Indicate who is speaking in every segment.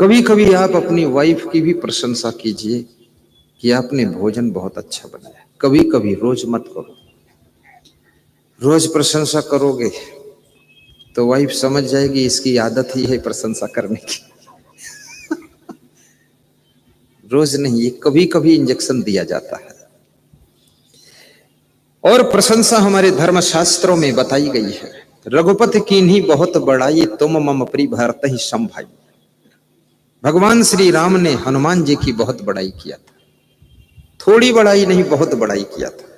Speaker 1: कभी कभी आप अपनी वाइफ की भी प्रशंसा कीजिए कि आपने भोजन बहुत अच्छा बनाया। कभी कभी, रोज मत करो। रोज प्रशंसा करोगे तो वाइफ समझ जाएगी इसकी आदत ही है प्रशंसा करने की। रोज नहीं, ये कभी कभी इंजेक्शन दिया जाता है। और प्रशंसा हमारे धर्म शास्त्रों में बताई गई है। रघुपति कीन्ही बहुत बड़ाई, तुम मम प्रिय भरत ही सम भाई। भगवान श्री राम ने हनुमान जी की बहुत बड़ाई किया था। थोड़ी बड़ाई नहीं, बहुत बड़ाई किया था।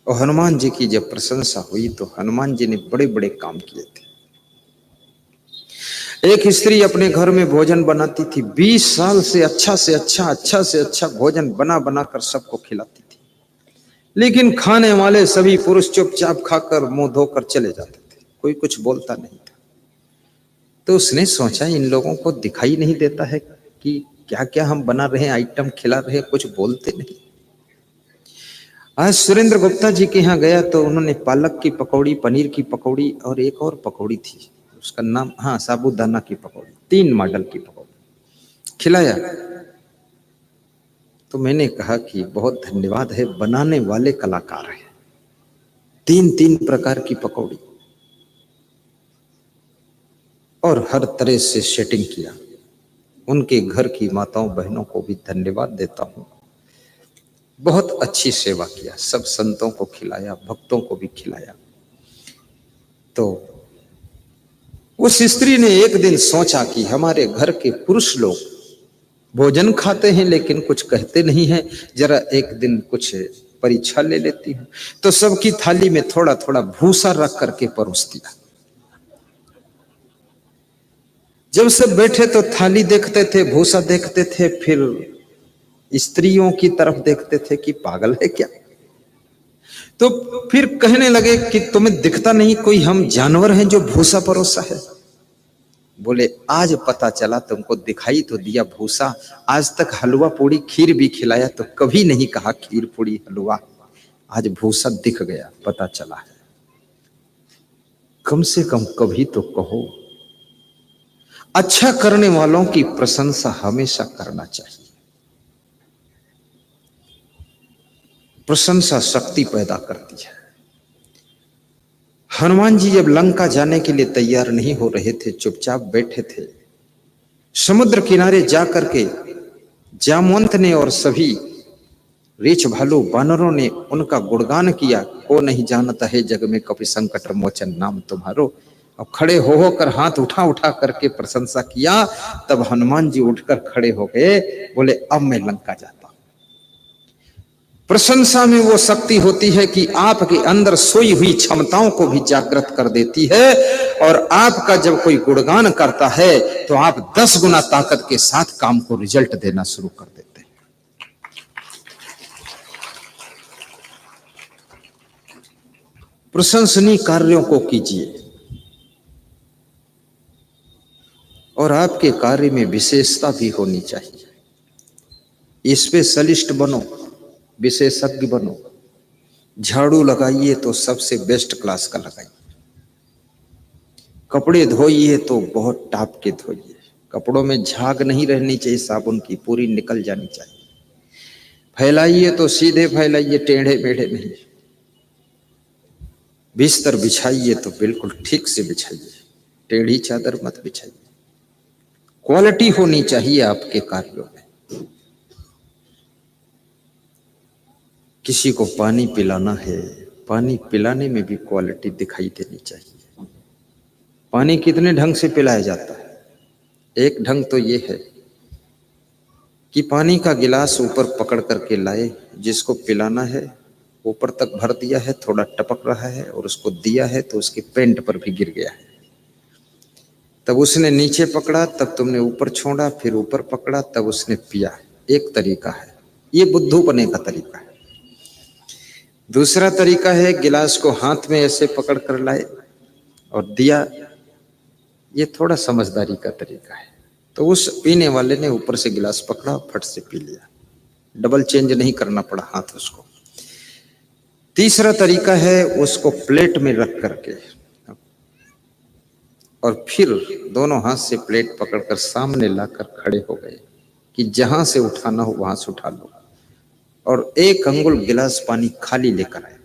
Speaker 1: और हनुमान जी की जब प्रशंसा हुई तो हनुमान जी ने बड़े बड़े काम किए थे। एक स्त्री अपने घर में भोजन बनाती थी। 20 साल से अच्छा से अच्छा भोजन बना बना कर सबको खिलाती थी। लेकिन खाने वाले सभी पुरुष चुपचाप खाकर मुंह धोकर चले जाते थे, कोई कुछ बोलता नहीं था। तो उसने सोचा इन लोगों को दिखाई नहीं देता है कि क्या क्या हम बना रहे हैं, आइटम खिला रहे हैं, कुछ बोलते नहीं। आज सुरेंद्र गुप्ता जी के यहाँ गया तो उन्होंने पालक की पकौड़ी, पनीर की पकौड़ी और एक और पकौड़ी थी, उसका नाम, हाँ, साबूदाना की पकौड़ी, 3 मॉडल की पकौड़ी खिलाया। तो मैंने कहा कि बहुत धन्यवाद है, बनाने वाले कलाकार हैं। 3 प्रकार की पकौड़ी और हर तरह से सेटिंग किया। उनके घर की माताओं बहनों को भी धन्यवाद देता हूं। बहुत अच्छी सेवा किया, सब संतों को खिलाया, भक्तों को भी खिलाया। तो उस स्त्री ने एक दिन सोचा कि हमारे घर के पुरुष लोग भोजन खाते हैं लेकिन कुछ कहते नहीं हैं, जरा एक दिन कुछ परीक्षा ले लेती हूं। तो सबकी थाली में थोड़ा थोड़ा भूसा रख करके परोस दिया। जब सब बैठे तो थाली देखते थे, भूसा देखते थे, फिर स्त्रियों की तरफ देखते थे कि पागल है क्या। तो फिर कहने लगे कि तुम्हें दिखता नहीं कोई हम जानवर हैं जो भूसा परोसा है। बोले आज पता चला, तुमको दिखाई तो दिया भूसा, आज तक हलवा पूड़ी खीर भी खिलाया तो कभी नहीं कहा खीर पूड़ी हलवा, आज भूसा दिख गया, पता चला है। कम से कम कभी तो कहो। अच्छा करने वालों की प्रशंसा हमेशा करना चाहिए। प्रशंसा शक्ति पैदा करती है। हनुमान जी जब लंका जाने के लिए तैयार नहीं हो रहे थे, चुपचाप बैठे थे, समुद्र किनारे जाकर के जामवंत ने और सभी रीछ भालू बानरों ने उनका गुणगान किया। को नहीं जानता है जग में कपि संकट मोचन नाम तुम्हारो। अब खड़े हो होकर हाथ उठा उठा करके प्रशंसा किया। तब हनुमान जी उठकर खड़े हो गए, बोले अब मैं लंका जाता हूं। प्रशंसा में वो शक्ति होती है कि आपके अंदर सोई हुई क्षमताओं को भी जागृत कर देती है, और आपका जब कोई गुणगान करता है तो आप 10 गुना ताकत के साथ काम को रिजल्ट देना शुरू कर देते हैं। प्रशंसनीय कार्यों को कीजिए और आपके कार्य में विशेषता भी होनी चाहिए। स्पेशलिस्ट बनो, विशेषज्ञ बनो। झाड़ू लगाइए तो सबसे बेस्ट क्लास का लगाइए। कपड़े धोइए तो बहुत टाप के धोइए। कपड़ों में झाग नहीं रहनी चाहिए, साबुन की पूरी निकल जानी चाहिए। फैलाइए तो सीधे फैलाइए, टेढ़े मेढ़े नहीं। बिस्तर बिछाइए तो बिल्कुल ठीक से बिछाइए, टेढ़ी चादर मत बिछाइए। क्वालिटी होनी चाहिए आपके कार्यों में। किसी को पानी पिलाना है, पानी पिलाने में भी क्वालिटी दिखाई देनी चाहिए। पानी कितने ढंग से पिलाया जाता है। एक ढंग तो ये है कि पानी का गिलास ऊपर पकड़ करके लाए, जिसको पिलाना है ऊपर तक भर दिया है, थोड़ा टपक रहा है, और उसको दिया है तो उसके पेंट पर भी गिर गया है। तब उसने नीचे पकड़ा, तब तुमने ऊपर छोड़ा, फिर ऊपर पकड़ा, तब उसने पिया। एक तरीका है, ये बुद्धू बने का तरीका है। दूसरा तरीका है गिलास को हाथ में ऐसे पकड़ कर लाए और दिया, ये थोड़ा समझदारी का तरीका है। तो उस पीने वाले ने ऊपर से गिलास पकड़ा, फट से पी लिया, डबल चेंज नहीं करना पड़ा हाथ उसको। तीसरा तरीका है उसको प्लेट में रख करके और फिर दोनों हाथ से प्लेट पकड़कर सामने लाकर खड़े हो गए कि जहां से उठाना हो वहां से उठा लो, और एक अंगुल गिलास पानी खाली लेकर आए।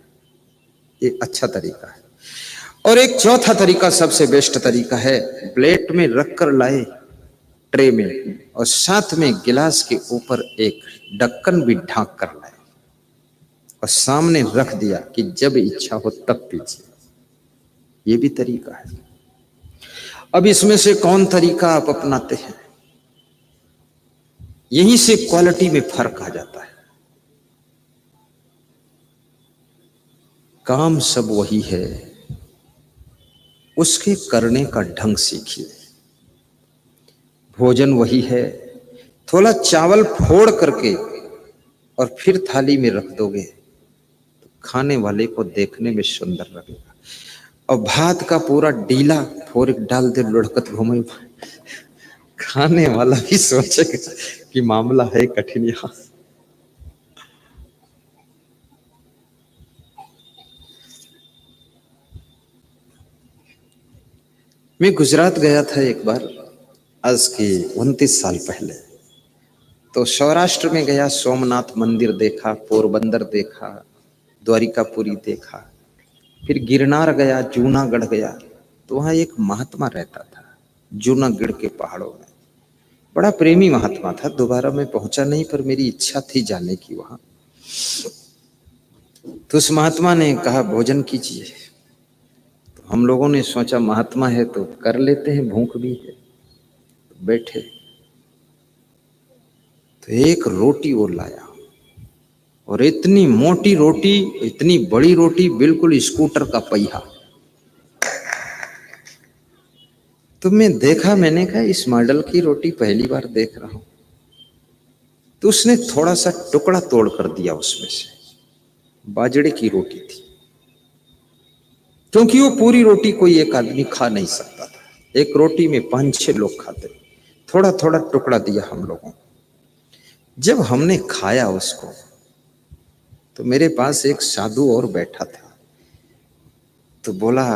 Speaker 1: ये अच्छा तरीका है। और एक चौथा तरीका, सबसे बेस्ट तरीका है, प्लेट में रखकर लाए ट्रे में, और साथ में गिलास के ऊपर एक ढक्कन भी ढांक कर लाए और सामने रख दिया कि जब इच्छा हो तब पीजिए। ये भी तरीका है। अब इसमें से कौन तरीका आप अपनाते हैं, यहीं से क्वालिटी में फर्क आ जाता है। काम सब वही है, उसके करने का ढंग सीखिए। भोजन वही है, थोड़ा चावल फोड़ करके और फिर थाली में रख दोगे तो खाने वाले को देखने में सुंदर लगेगा। और भात का पूरा डीला फोड़ डाल दे लुढ़कत घूमे, खाने वाला भी सोचेगा कि मामला है कठिन यहां। मैं गुजरात गया था एक बार, आज के 29 साल पहले। तो सौराष्ट्र में गया, सोमनाथ मंदिर देखा, पोरबंदर देखा, द्वारिकापुरी देखा, फिर गिरनार गया, जूनागढ़ गया। तो वहाँ एक महात्मा रहता था जूनागढ़ के पहाड़ों में, बड़ा प्रेमी महात्मा था। दोबारा मैं पहुंचा नहीं, पर मेरी इच्छा थी जाने की वहां। तो उस महात्मा ने कहा भोजन कीजिए। तो हम लोगों ने सोचा महात्मा है तो कर लेते हैं, भूख भी है, तो बैठे। तो एक रोटी वो लाया, और इतनी मोटी रोटी, इतनी बड़ी रोटी, बिल्कुल स्कूटर का पहिया। तो मैं देखा, मैंने कहा इस मॉडल की रोटी पहली बार देख रहा हूं। तो उसने थोड़ा सा टुकड़ा तोड़ कर दिया उसमें से, बाजरे की रोटी थी, क्योंकि वो पूरी रोटी कोई एक आदमी खा नहीं सकता था। एक रोटी में 5-6 लोग खाते। थोड़ा थोड़ा टुकड़ा दिया हम लोगों को। जब हमने खाया उसको, तो मेरे पास एक साधु और बैठा था। तो बोला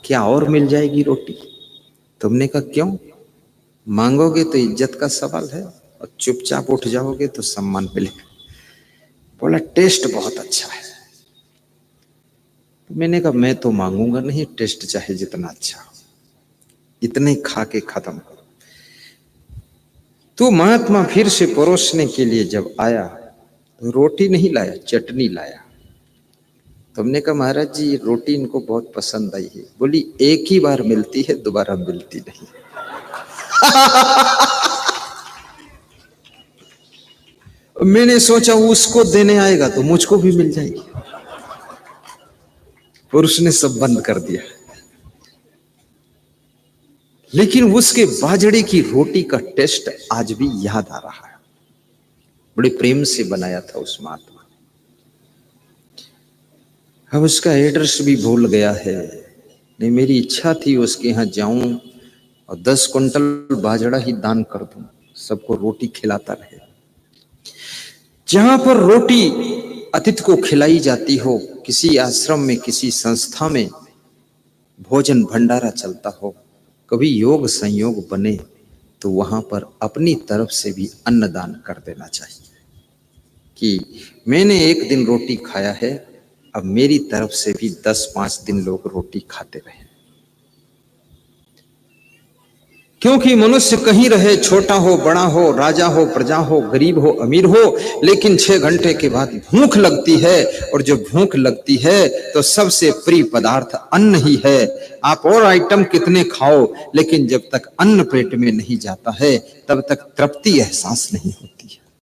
Speaker 1: क्या और मिल जाएगी रोटी? तुमने कहा क्यों? मांगोगे तो इज्जत का सवाल है, और चुपचाप उठ जाओगे तो सम्मान मिलेगा। बोला टेस्ट बहुत अच्छा है। तो मैंने कहा मैं तो मांगूंगा नहीं, टेस्ट चाहे जितना अच्छा हो, इतने खा के खत्म करो। तो महात्मा फिर से परोसने के लिए जब आया, तो रोटी नहीं लाया, चटनी लाया। तुमने कहा महाराज जी रोटी इनको बहुत पसंद आई है। बोली एक ही बार मिलती है, दोबारा मिलती नहीं। मैंने सोचा उसको देने आएगा तो मुझको भी मिल जाएगी, और उसने सब बंद कर दिया। लेकिन उसके बाजरे की रोटी का टेस्ट आज भी याद आ रहा है। बड़े प्रेम से बनाया था उस महात्मा ने। अब उसका एड्रेस भी भूल गया है। नहीं, मेरी इच्छा थी उसके यहाँ जाऊं और 10 क्विंटल बाजरा ही दान कर दूं, सबको रोटी खिलाता रहे। जहां पर रोटी अतिथि को खिलाई जाती हो, किसी आश्रम में, किसी संस्था में भोजन भंडारा चलता हो, कभी योग संयोग बने तो वहां पर अपनी तरफ से भी अन्नदान कर देना चाहिए कि मैंने एक दिन रोटी खाया है, अब मेरी तरफ से भी 10-5 दिन लोग रोटी खाते रहे। क्योंकि मनुष्य कहीं रहे, छोटा हो बड़ा हो, राजा हो प्रजा हो, गरीब हो अमीर हो, लेकिन 6 घंटे के बाद भूख लगती है। और जब भूख लगती है तो सबसे प्रिय पदार्थ अन्न ही है। आप और आइटम कितने खाओ, लेकिन जब तक अन्न पेट में नहीं जाता है तब तक तृप्ति एहसास नहीं होती है।